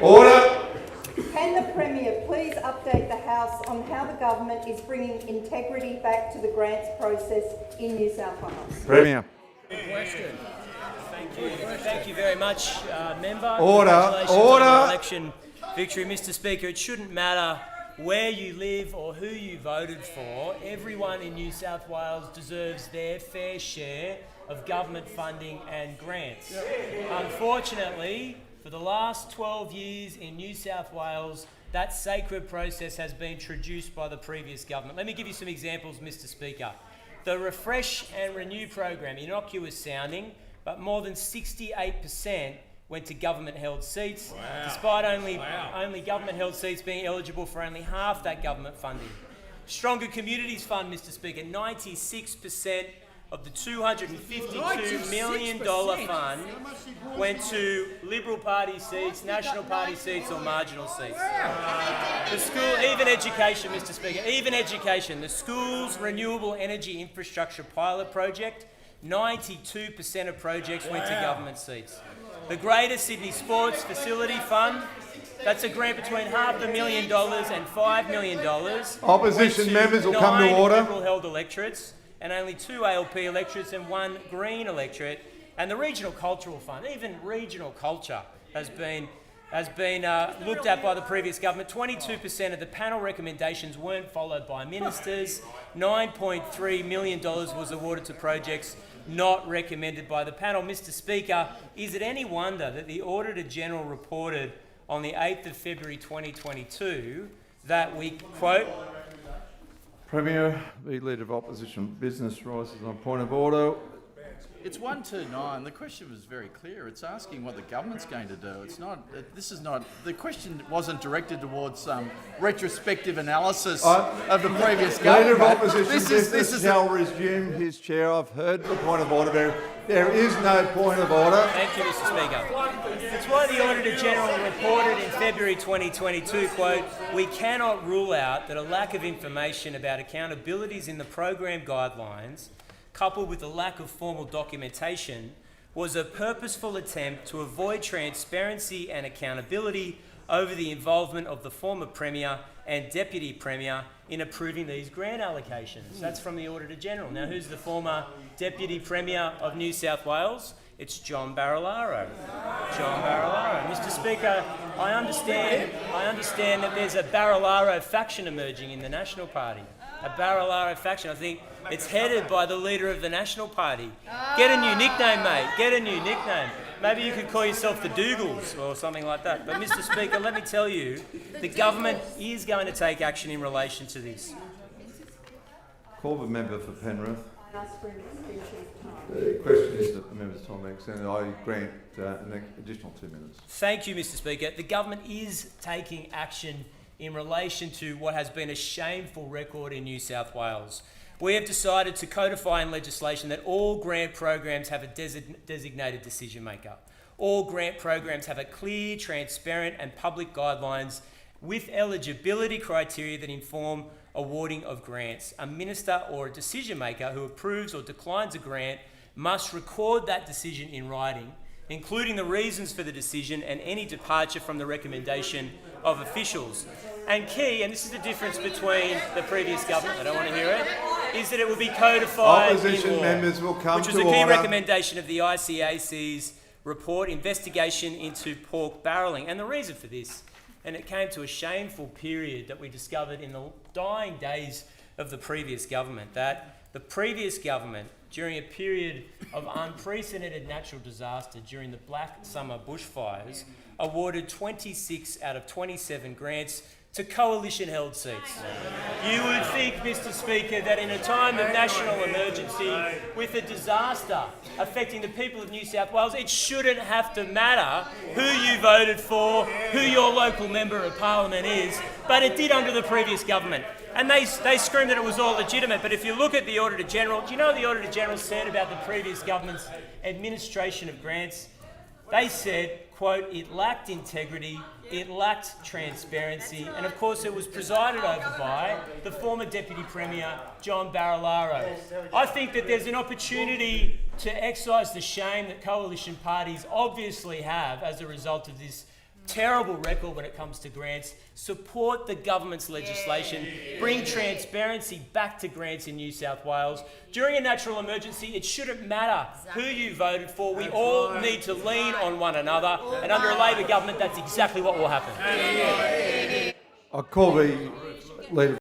Order. Can the Premier please update the House on how the government is bringing integrity back to the grants process in New South Wales? Premier. Good question. Thank you. Thank you very much, Member. Order. Congratulations Order. on your election victory, Mr. Speaker. It shouldn't matter where you live or who you voted for. Everyone in New South Wales deserves their fair share of government funding and grants. Unfortunately, for the last 12 years in New South Wales, that sacred process has been traduced by the previous government. Let me give you some examples, Mr. Speaker. The Refresh and Renew program, innocuous sounding, but more than 68% went to government-held seats, despite only government-held seats being eligible for only half that government funding. Stronger Communities Fund, Mr. Speaker, 96% of the $252 million fund went to Liberal Party seats, National Party seats or marginal seats. The school, even education, Mr. Speaker, even education, the school's renewable energy infrastructure pilot project, 92% of projects went to government seats. The Greater Sydney Sports Facility Fund, that's a grant between $500,000 and $5 million. Opposition members will come to order. 9 Liberal-held electorates and only 2 ALP electorates and 1 Green electorate. And the Regional Cultural Fund, even regional culture has been looked at by the previous government. 22% of the panel recommendations weren't followed by ministers. $9.3 million was awarded to projects not recommended by the panel. Mr. Speaker, is it any wonder that the Auditor-General reported on the 8th of February 2022 that we, quote, Premier, the Leader of Opposition Business rises on point of order. It's 129. The question was very clear. It's asking what the government's going to do. It's not. This is not. The question wasn't directed towards some retrospective analysis of the previous government. Leader of Opposition Business shall resume his chair. I've heard the point of order. There is no point of order. Thank you, Mr. Speaker. It's why the Auditor-General reported in February 2022, quote, we cannot rule out that a lack of information about accountabilities in the program guidelines, coupled with a lack of formal documentation, was a purposeful attempt to avoid transparency and accountability over the involvement of the former Premier and Deputy Premier in approving these grant allocations. That's from the Auditor-General. Now, who's the former Deputy Premier of New South Wales? It's John Barilaro. John Barilaro. Mr. Speaker, I understand that there's a Barilaro faction emerging in the National Party. A Barilaro faction. I think it's headed by the leader of the National Party. Get a new nickname, mate. Get a new nickname. Maybe you could call yourself the Dougals or something like that. But Mr. Speaker, let me tell you, the government is going to take action in relation to this. Call the member for Penrith. I ask for an extension of time. The question is that the member's time extended. I grant an additional 2 minutes. Thank you, Mr. Speaker. The government is taking action in relation to what has been a shameful record in New South Wales. We have decided to codify in legislation that all grant programs have a designated decision maker. All grant programs have a clear, transparent and public guidelines with eligibility criteria that inform awarding of grants. A minister or a decision maker who approves or declines a grant must record that decision in writing, including the reasons for the decision and any departure from the recommendation of officials. And key, and this is the difference between the previous government, I don't want to hear it, is that it will be codified Opposition in law, members will come which was to a key order. recommendation of the ICAC's report, investigation into pork barrelling. And the reason for this, and it came to a shameful period that we discovered in the dying days of the previous government, that the previous government, during a period of unprecedented natural disaster during the Black Summer bushfires, awarded 26 out of 27 grants to coalition-held seats. You would think, Mr. Speaker, that in a time of national emergency, with a disaster affecting the people of New South Wales, it shouldn't have to matter who you voted for, who your local member of parliament is, but it did under the previous government. And they screamed that it was all legitimate, but if you look at the Auditor-General, do you know what the Auditor-General said about the previous government's administration of grants? They said, quote, it lacked integrity, it lacked transparency, and of course it was presided over by the former Deputy Premier, John Barilaro. I think that there's an opportunity to excise the shame that coalition parties obviously have as a result of this terrible record when it comes to grants. Support the government's legislation. Bring transparency back to grants in New South Wales. During a natural emergency, it shouldn't matter who you voted for. We all need to lean on one another. And under a Labor government, that's exactly what will happen. I call the Leader